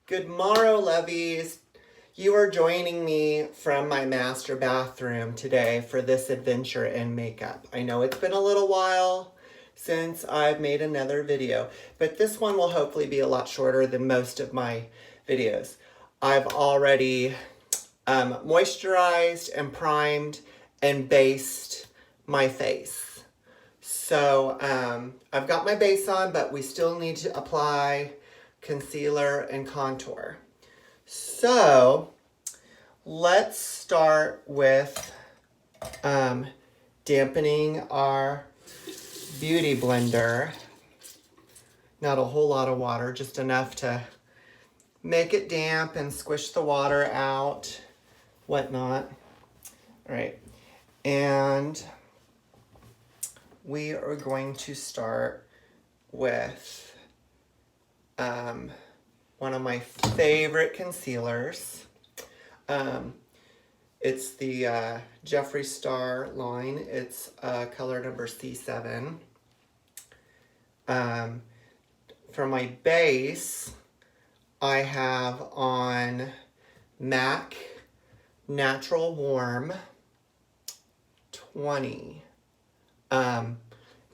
Good morrow, lovies. You are joining me from my master bathroom today for this adventure in makeup. I know it's been a little while since I've made another video, but this one will hopefully be a lot shorter than most of my videos. I've already moisturized and primed and based my face. So I've got my base on, but we still need to apply concealer and contour. So let's start with dampening our beauty blender. Not a whole lot of water, just enough to make it damp and squish the water out, whatnot. All right, and we are going to start with one of my favorite concealers. It's the Jeffree Star line. It's color number C7. For my base, I have on MAC Natural Warm 20. In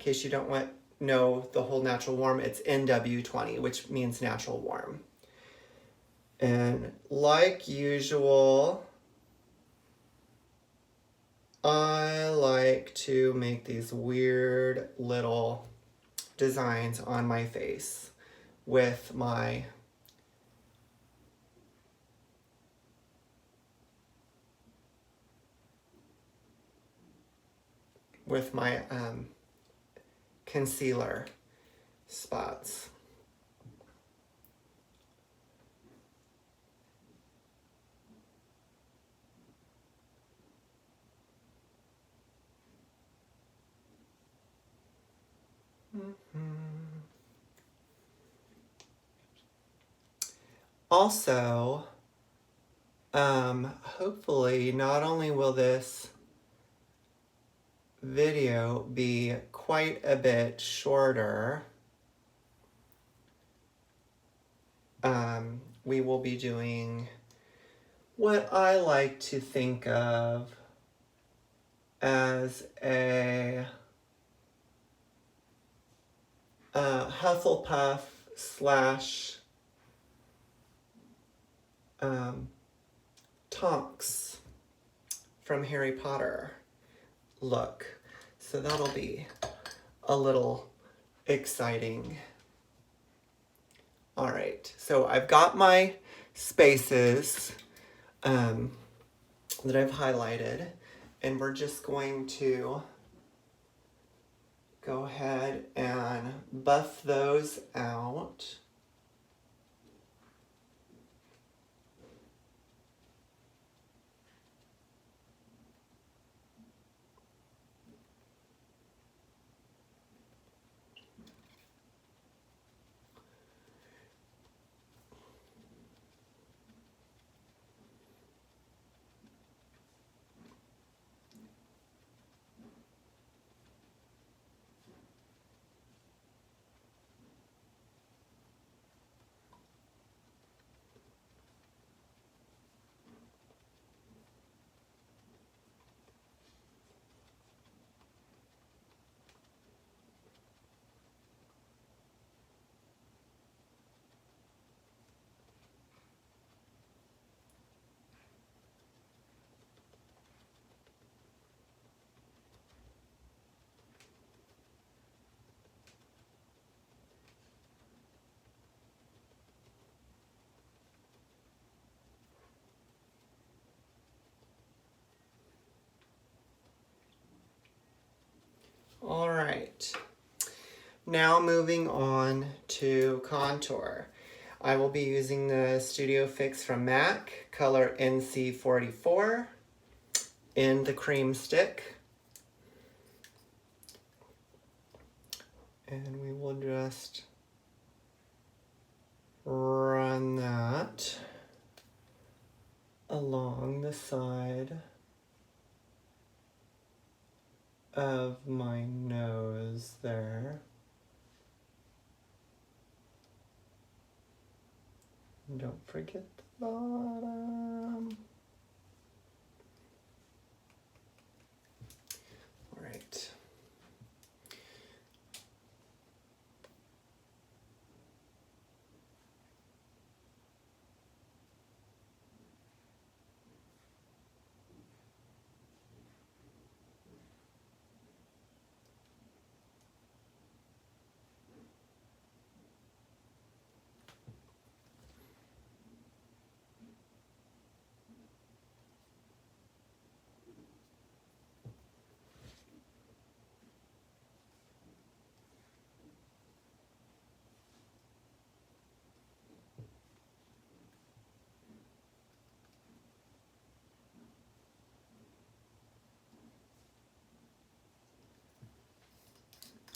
case you don't know the whole Natural Warm, it's NW20, which means Natural Warm. And like usual, I like to make these weird little designs on my face with my concealer spots. Also, hopefully not only will this video be quite a bit shorter, we will be doing what I like to think of as a Hufflepuff slash Tonks from Harry Potter look. So that'll be a little exciting. All right, so I've got my spaces that I've highlighted, and we're just going to go ahead and buff those out. All right, now moving on to contour. I will be using the Studio Fix from MAC, color NC44 in the cream stick. And we will just run that along the side of my nose there. And don't forget the bottom. All right.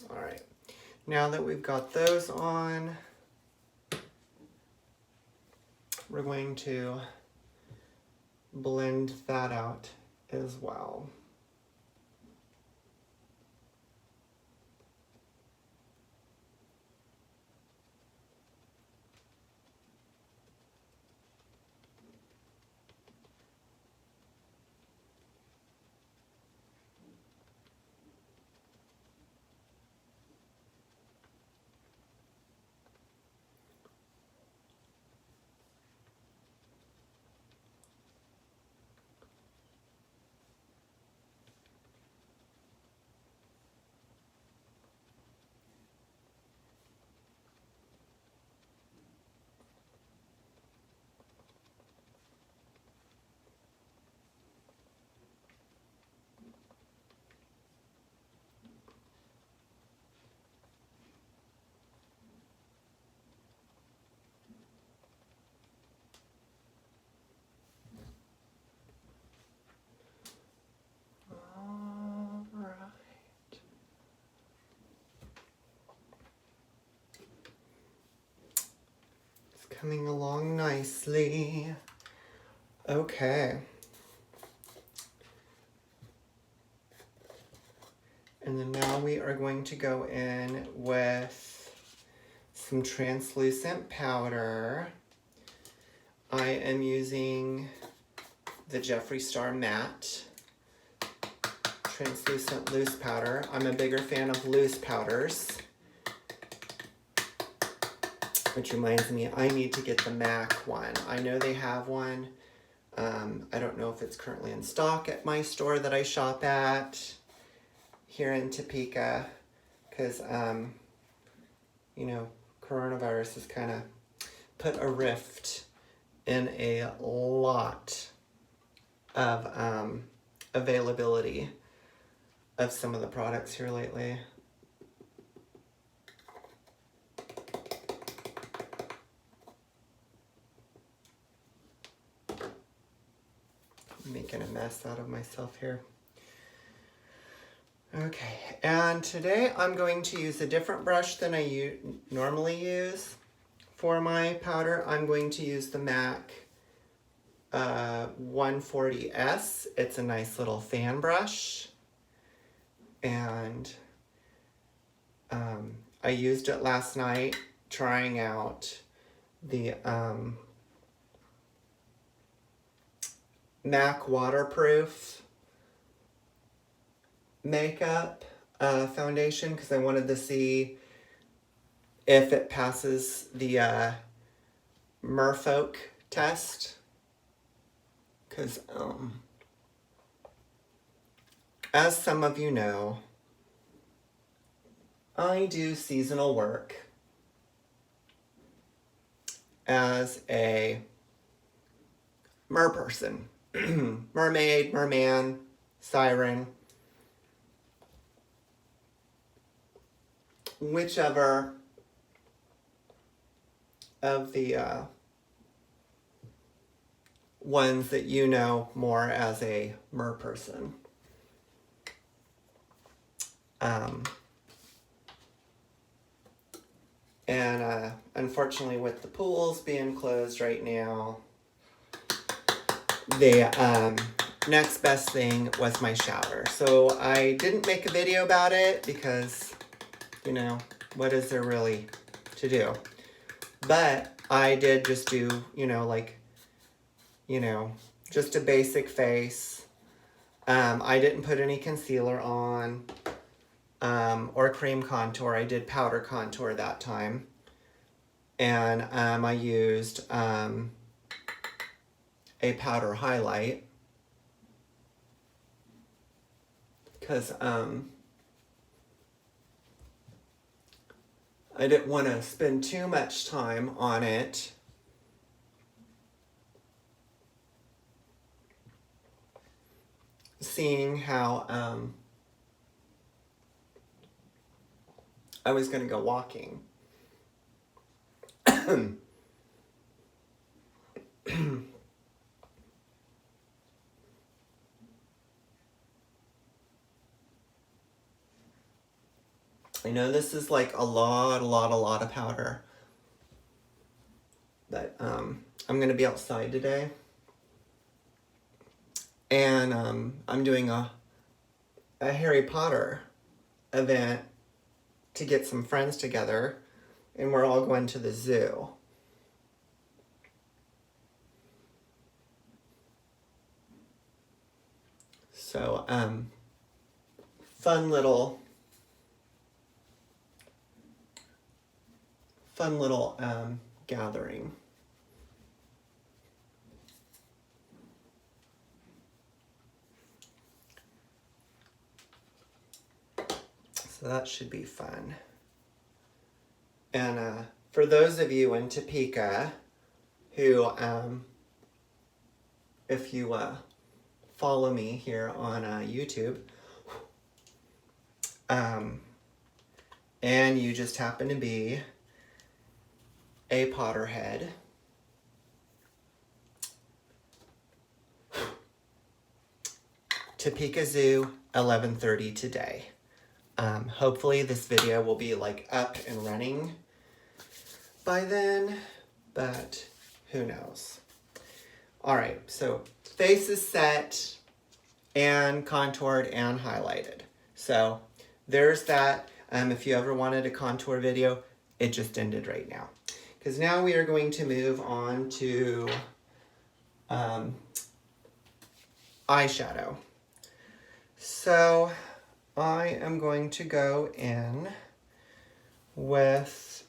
All right, now that we've got those on, we're going to blend that out as well. Coming along nicely. Okay. And then now we are going to go in with some translucent powder. I am using the Jeffree Star Matte Translucent Loose Powder. I'm a bigger fan of loose powders. Which reminds me, I need to get the MAC one. I know they have one. I don't know if it's currently in stock at my store that I shop at here in Topeka. Because, you know, coronavirus has kind of put a rift in a lot of availability of some of the products here lately. Making a mess out of myself here. Okay, and today I'm going to use a different brush than I normally use for my powder. I'm going to use the MAC 140S. It's a nice little fan brush. And I used it last night trying out the MAC waterproof makeup foundation because I wanted to see if it passes the merfolk test. Because as some of you know, I do seasonal work as a mer person. Mermaid, merman, siren, whichever of the ones that you know more as a mer person. And unfortunately with the pools being closed right now, the next best thing was my shower. So I didn't make a video about it because, you know, what is there really to do? But I did just do, just a basic face. I didn't put any concealer on or cream contour. I did powder contour that time. And I used a powder highlight because I didn't want to spend too much time on it. Seeing how I was going to go walking. I know this is like a lot of powder, but I'm going to be outside today, and I'm doing a Harry Potter event to get some friends together, and we're all going to the zoo. So, fun little gathering. So that should be fun. And for those of you in Topeka who, if you follow me here on YouTube, and you just happen to be a Potterhead, Topeka Zoo, 11:30 today. Hopefully this video will be like up and running by then, but who knows. All right, so face is set and contoured and highlighted. So there's that. If you ever wanted a contour video, it just ended right now. Because now we are going to move on to eyeshadow. So I am going to go in with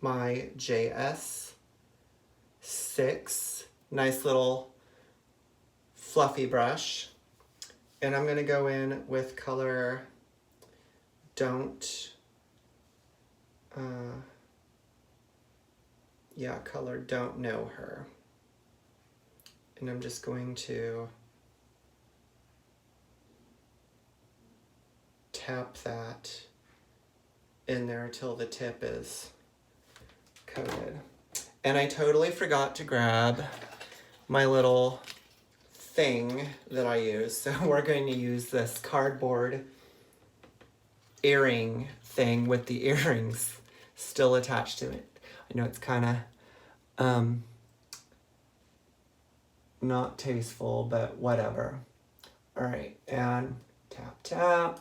my JS6, nice little fluffy brush. And I'm going to go in with color color Don't Know Her. And I'm just going to tap that in there till the tip is coated. And I totally forgot to grab my little thing that I use. So we're going to use this cardboard earring thing with the earrings still attached to it. I know it's kind of not tasteful, but whatever. All right, and tap, tap.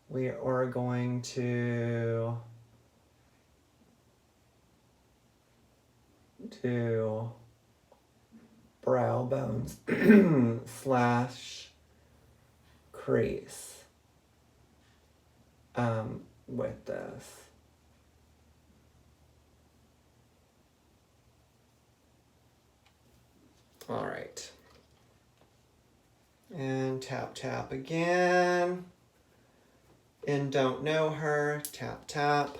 We are going to do brow bones slash crease with this. All right. And tap, tap again. And Don't Know Her, tap, tap.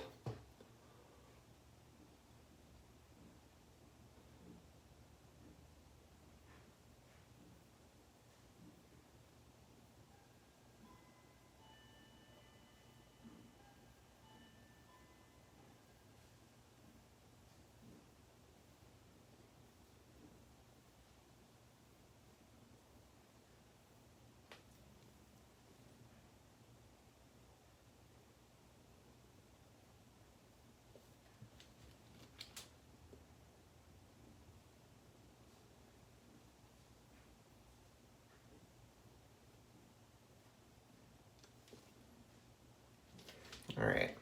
All right,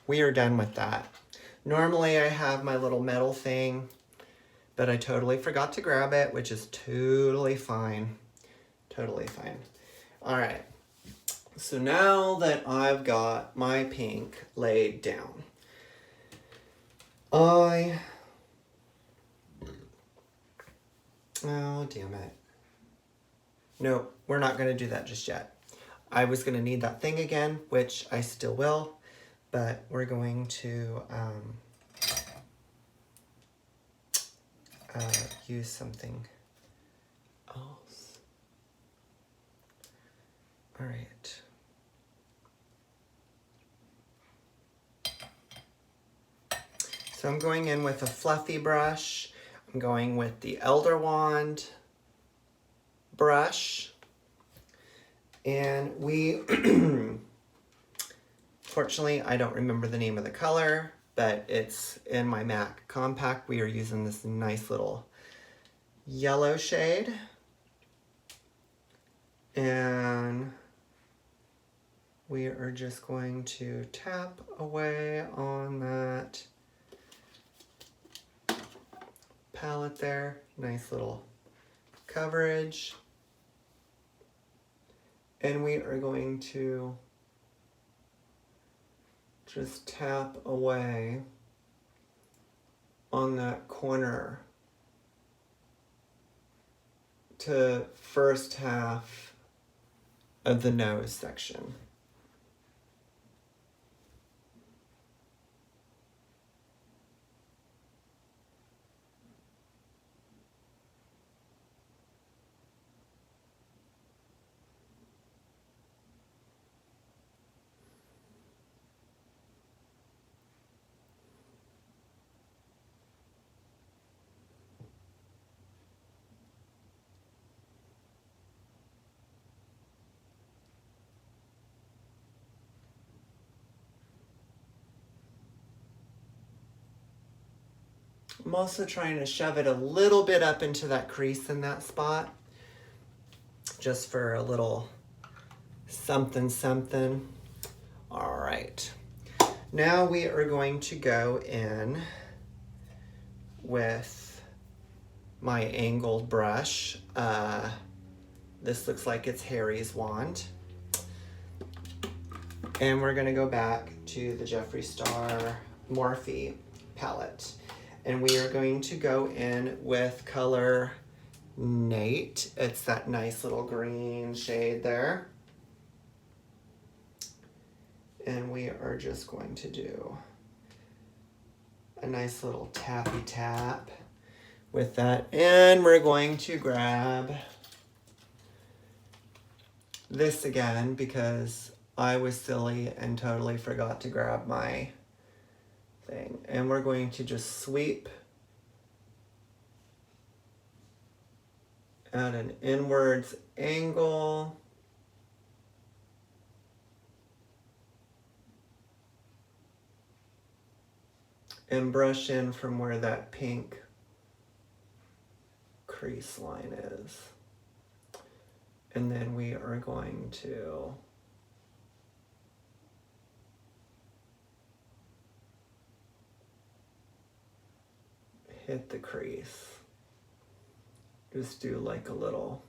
we are done with that. Normally I have my little metal thing, but I totally forgot to grab it, which is totally fine. Totally fine. All right. So now that I've got my pink laid down, oh, damn it. Nope, we're not going to do that just yet. I was going to need that thing again, which I still will, but we're going to use something else. All right. So I'm going in with a fluffy brush. I'm going with the Elder Wand brush. And we, fortunately, I don't remember the name of the color, but it's in my MAC Compact. We are using this nice little yellow shade. And we are just going to tap away on that palette there. Nice little coverage. And we are going to just tap away on that corner to first half of the nose section. I'm also trying to shove it a little bit up into that crease in that spot, just for a little something something. All right, now we are going to go in with my angled brush. This looks like it's Harry's wand. And we're gonna go back to the Jeffree Star Morphe palette. And we are going to go in with color Nate. It's that nice little green shade there. And we are just going to do a nice little tappy tap with that. And we're going to grab this again because I was silly and totally forgot to grab my thing. And we're going to just sweep at an inwards angle. And brush in from where that pink crease line is. And then we are going to hit the crease. Just do like a little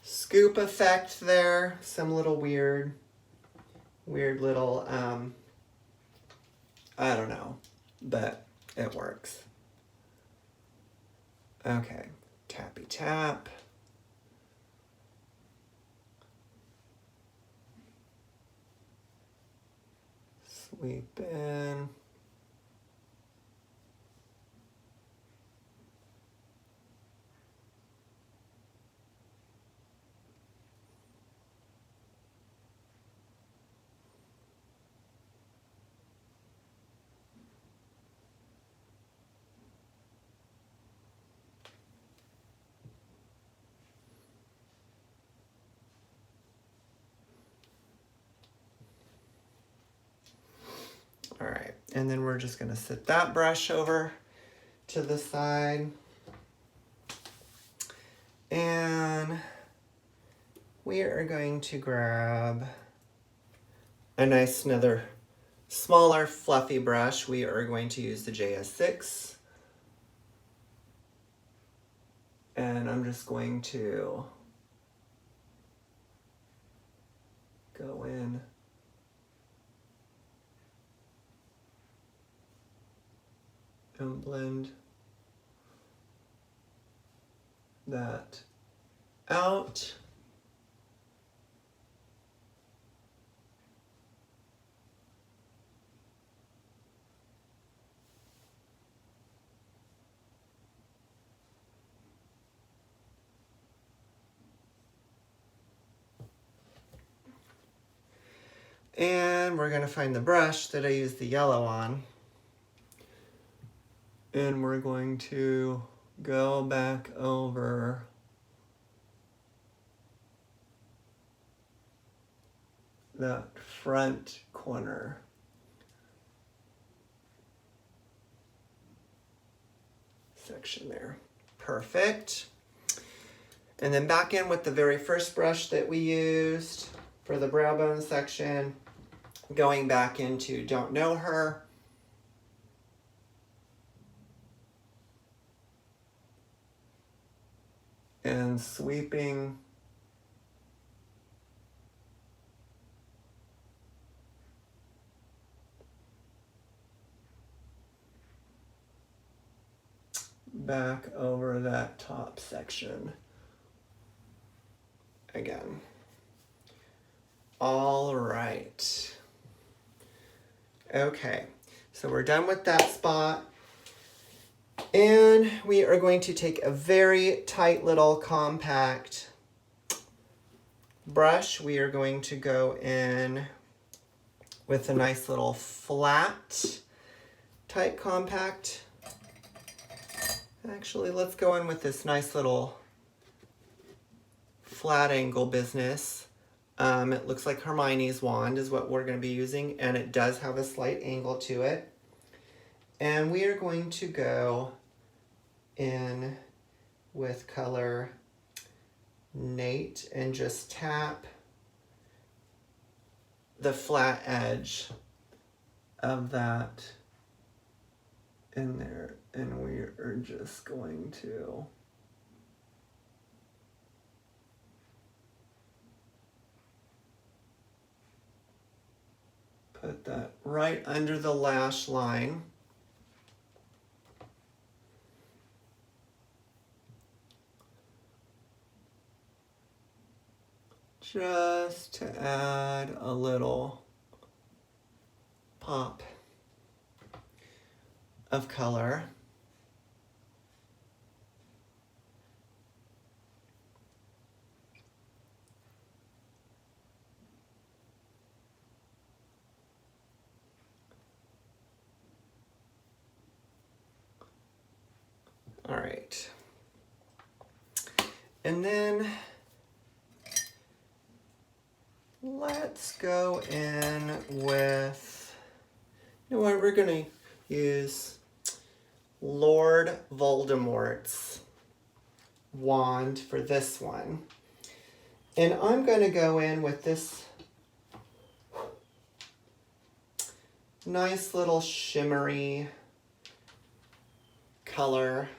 scoop effect there. Some little weird little, I don't know, but it works. Okay, tappy tap. Sweep in. All right, and then we're just gonna set that brush over to the side. And we are going to grab a nice another smaller fluffy brush, we are going to use the JS6. And I'm just going to go in and blend that out. And we're going to find the brush that I used the yellow on. And we're going to go back over that front corner. Section there. Perfect. And then back in with the very first brush that we used for the brow bone section, going back into Don't Know Her. And sweeping back over that top section again. All right. Okay, so we're done with that spot. And we are going to take a very tight little compact brush. We are going to go in with a nice little flat, tight compact. Actually, let's go in with this nice little flat angle business. It looks like Hermione's wand is what we're going to be using, and it does have a slight angle to it. And we are going to go in with color Nate and just tap the flat edge of that in there. And we are just going to put that right under the lash line. Just to add a little pop of color. All right. And then let's go in with, you know what, we're gonna use Lord Voldemort's wand for this one. And I'm gonna go in with this nice little shimmery color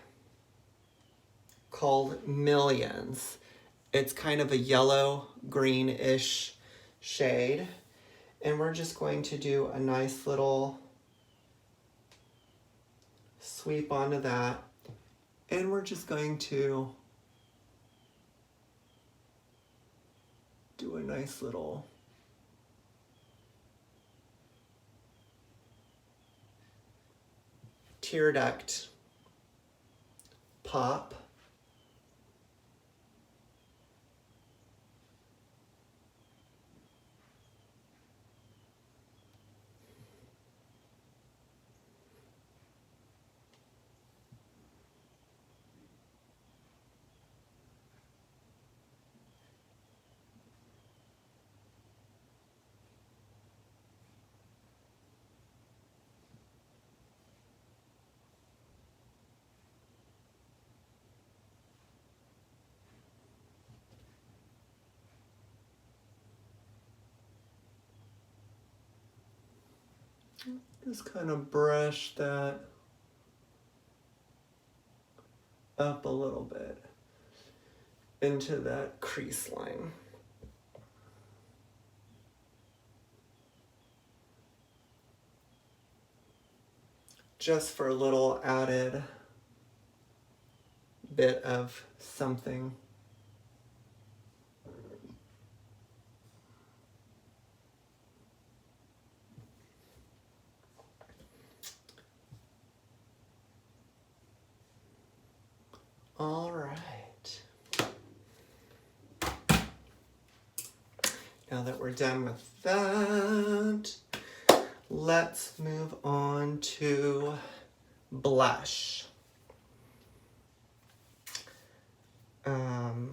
called Millions. It's kind of a yellow greenish shade, and we're just going to do a nice little sweep onto that, and we're just going to do a nice little tear duct pop. Just kind of brush that up a little bit into that crease line. Just for a little added bit of something. All right. Now that we're done with that, let's move on to blush. I'm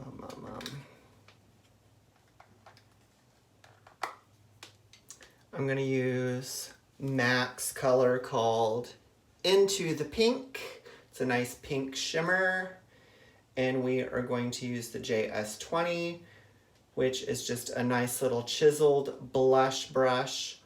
going to use MAC's color called Into the Pink. It's a nice pink shimmer. And we are going to use the JS20, which is just a nice little chiseled blush brush.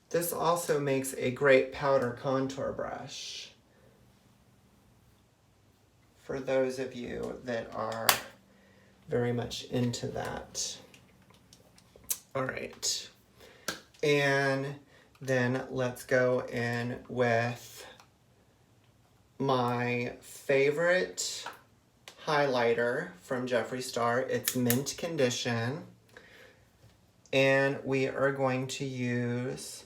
This also makes a great powder contour brush for those of you that are very much into that. All right. And then let's go in with my favorite highlighter from Jeffree Star. It's Mint Condition. And we are going to use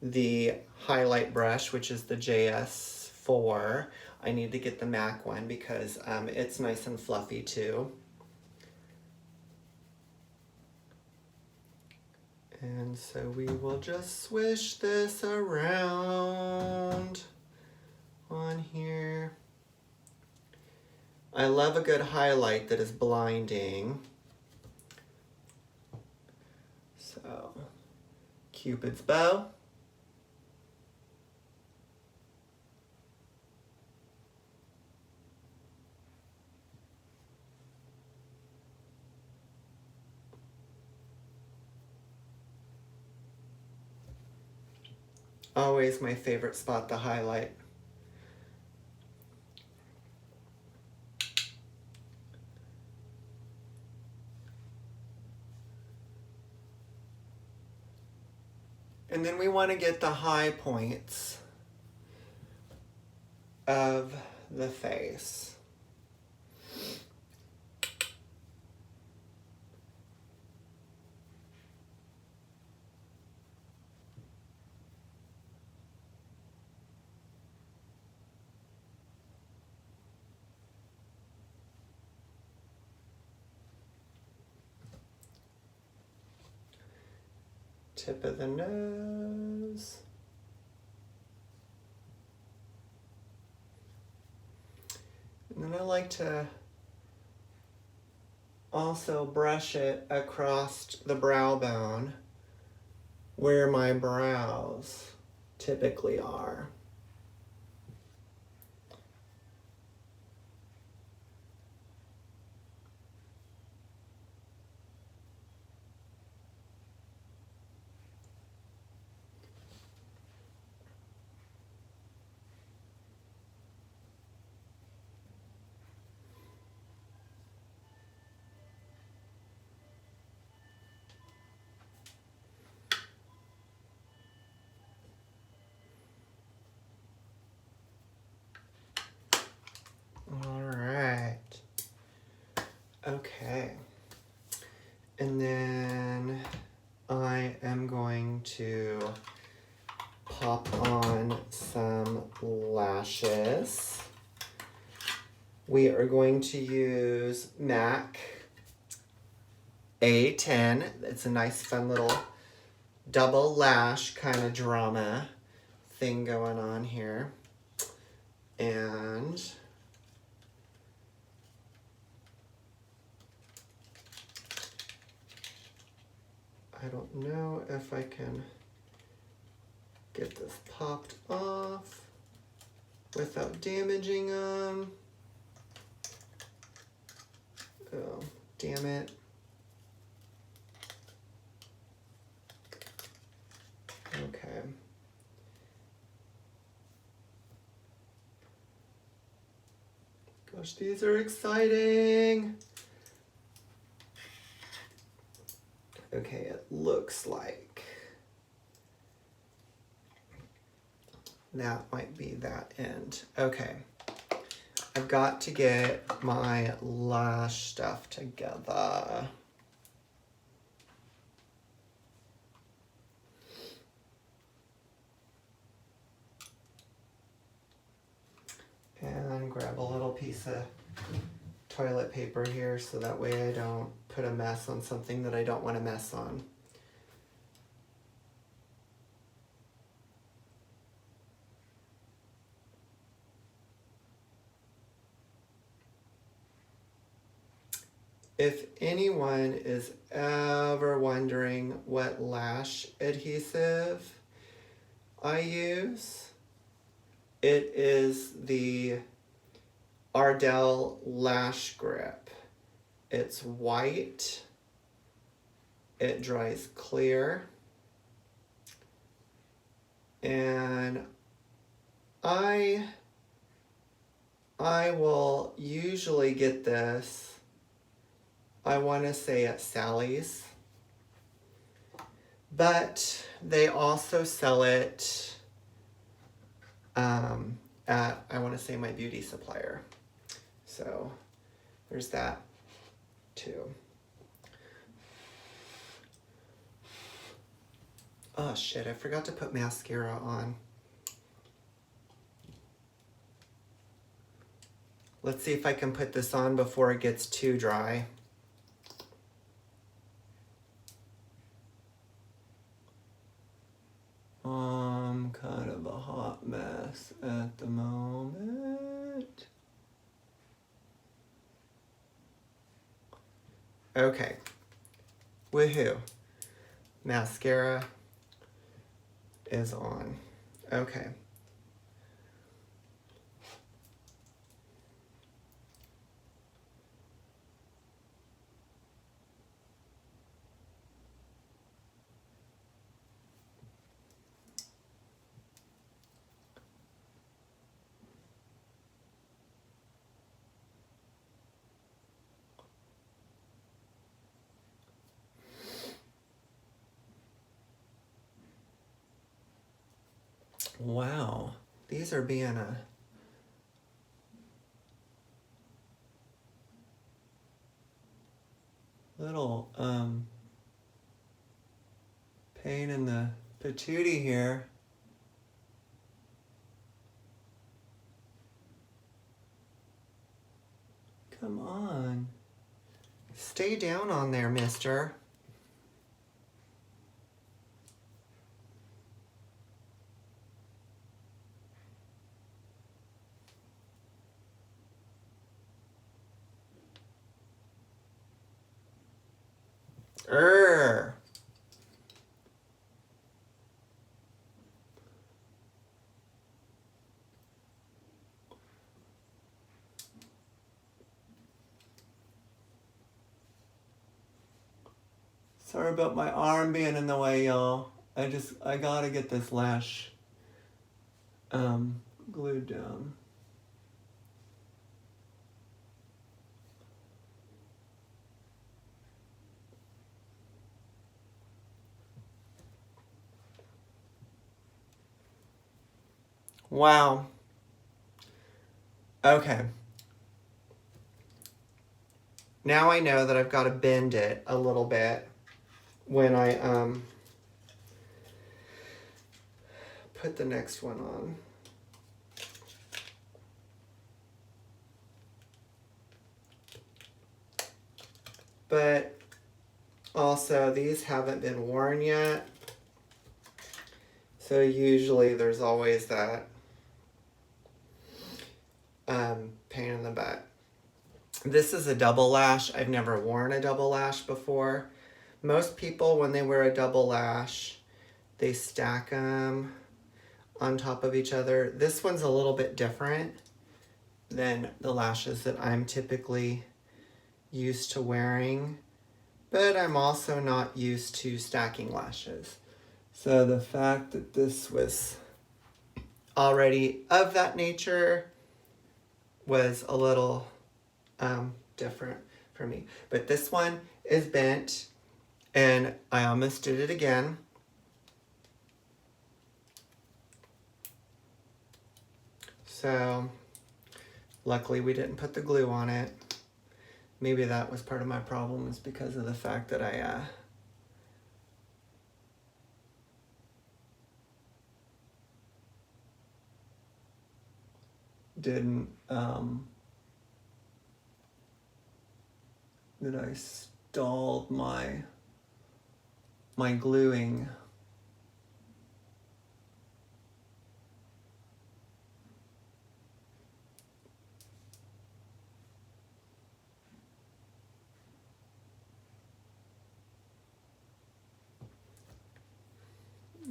the highlight brush, which is the JS4. I need to get the MAC one because it's nice and fluffy too. And so we will just swish this around on here. I love a good highlight that is blinding. So, Cupid's bow. Always my favorite spot to highlight. And then we want to get the high points of the face. Tip of the nose. And then I like to also brush it across the brow bone where my brows typically are. Okay, and then I am going to pop on some lashes. We are going to use MAC A10. It's a nice fun little double lash kind of drama thing going on here. And I don't know if I can get this popped off without damaging them. Oh, damn it. Okay. Gosh, these are exciting. Okay, it looks like that might be that end. Okay. I've got to get my lash stuff together. And grab a little piece of toilet paper here so that way I don't put a mess on something that I don't want to mess on. If anyone is ever wondering what lash adhesive I use, it is the Ardell Lash Grip. It's white, it dries clear, and I will usually get this, I want to say at Sally's, but they also sell it at, I want to say, my beauty supplier. So there's that too. Oh shit, I forgot to put mascara on. Let's see if I can put this on before it gets too dry. Kind of a hot mess at the moment. Okay. Woohoo. Mascara is on. Okay. Wow, these are being a little pain in the patootie here. Come on. Stay down on there, mister. Sorry about my arm being in the way, y'all. I gotta get this lash glued down. Wow. Okay. Now I know that I've got to bend it a little bit when I put the next one on. But also these haven't been worn yet, So usually there's always that pain in the butt. This is a double lash. I've never worn a double lash before. Most people, when they wear a double lash, they stack them on top of each other. This one's a little bit different than the lashes that I'm typically used to wearing, but I'm also not used to stacking lashes. So the fact that this was already of that nature was a little different for me. But this one is bent, and I almost did it again. So luckily we didn't put the glue on it. Maybe that was part of my problem, is because of the fact that I didn't that I stalled my gluing.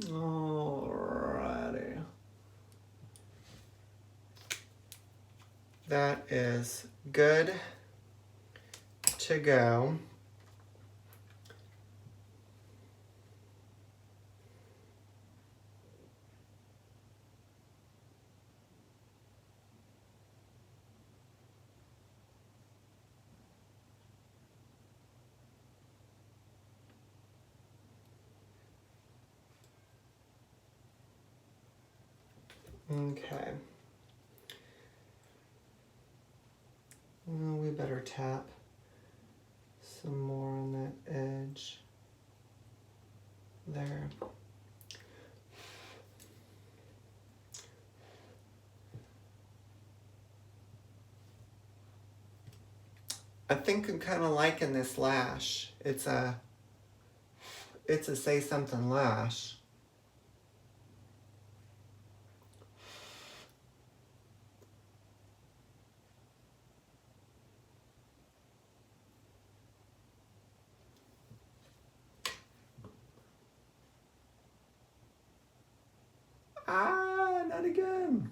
Alrighty. That is good to go. Okay. Well, we better tap some more on that edge there. I think I'm kind of liking this lash. It's a Say Something lash. Ah, not again.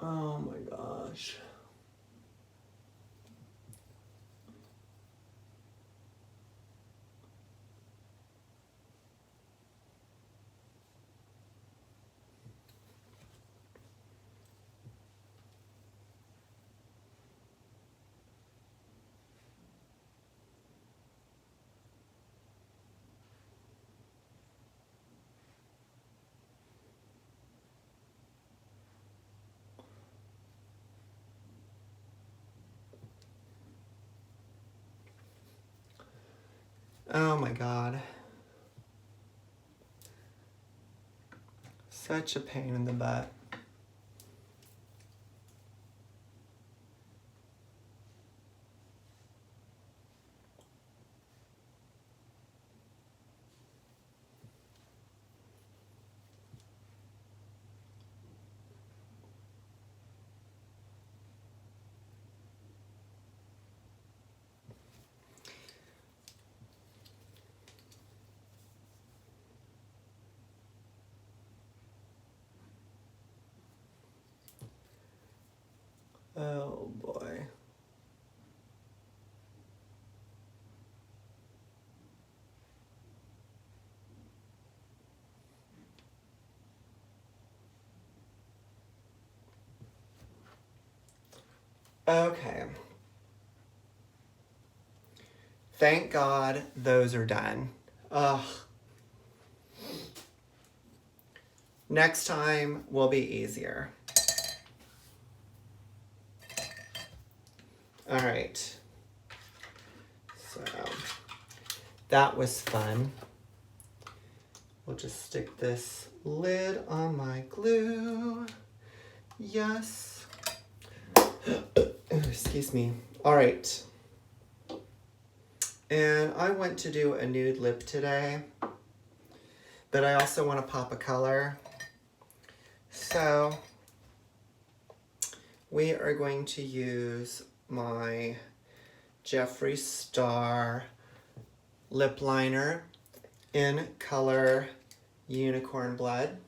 Oh my gosh. Oh my God. Such a pain in the butt. Oh boy. Okay. Thank God those are done. Ugh. Next time will be easier. All right. So that was fun. We'll just stick this lid on my glue. Yes. Excuse me. All right. And I want to do a nude lip today, but I also want to pop a color. So we are going to use my Jeffree Star lip liner in color Unicorn Blood.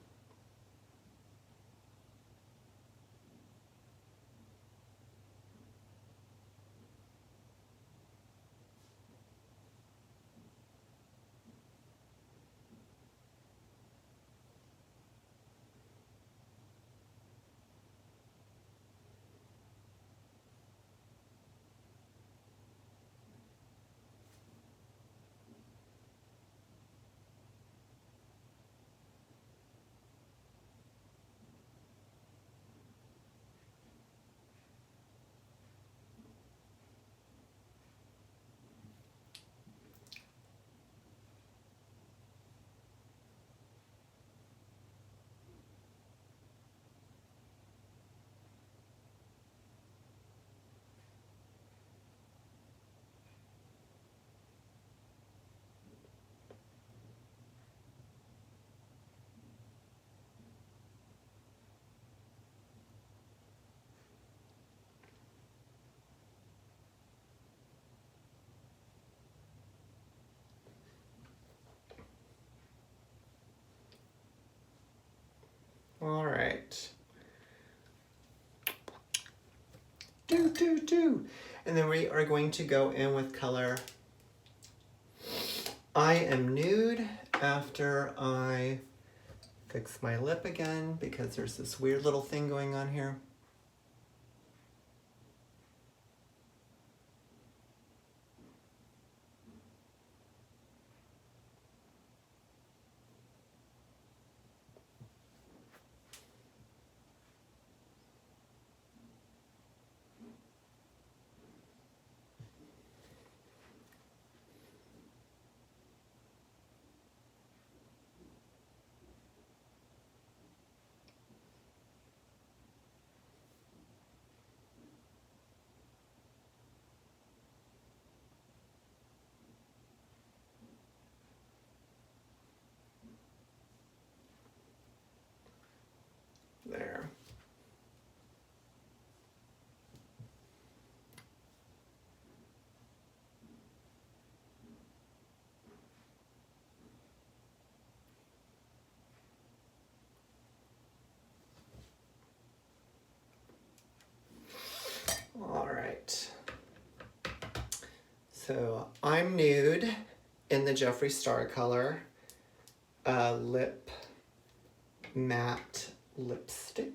All right. And then we are going to go in with color I Am Nude after I fix my lip again because there's this weird little thing going on here. There. All right. So I'm Nude in the Jeffree Star color lip matte lipstick.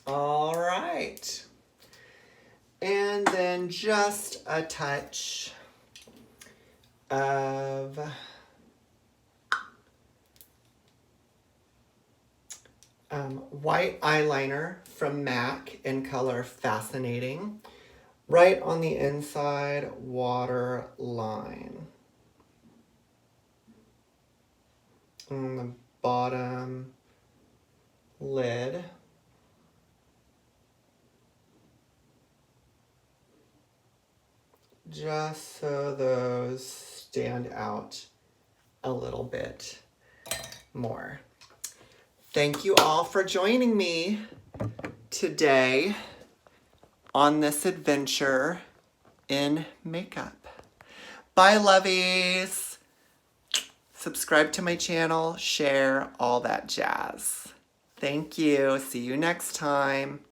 All right. And then just a touch of white eyeliner from MAC in color Fascinating, right on the inside waterline. On the bottom lid. Just so those stand out a little bit more. Thank you all for joining me today on this adventure in makeup. Bye, lovies. Subscribe to my channel, share, all that jazz. Thank you. See you next time.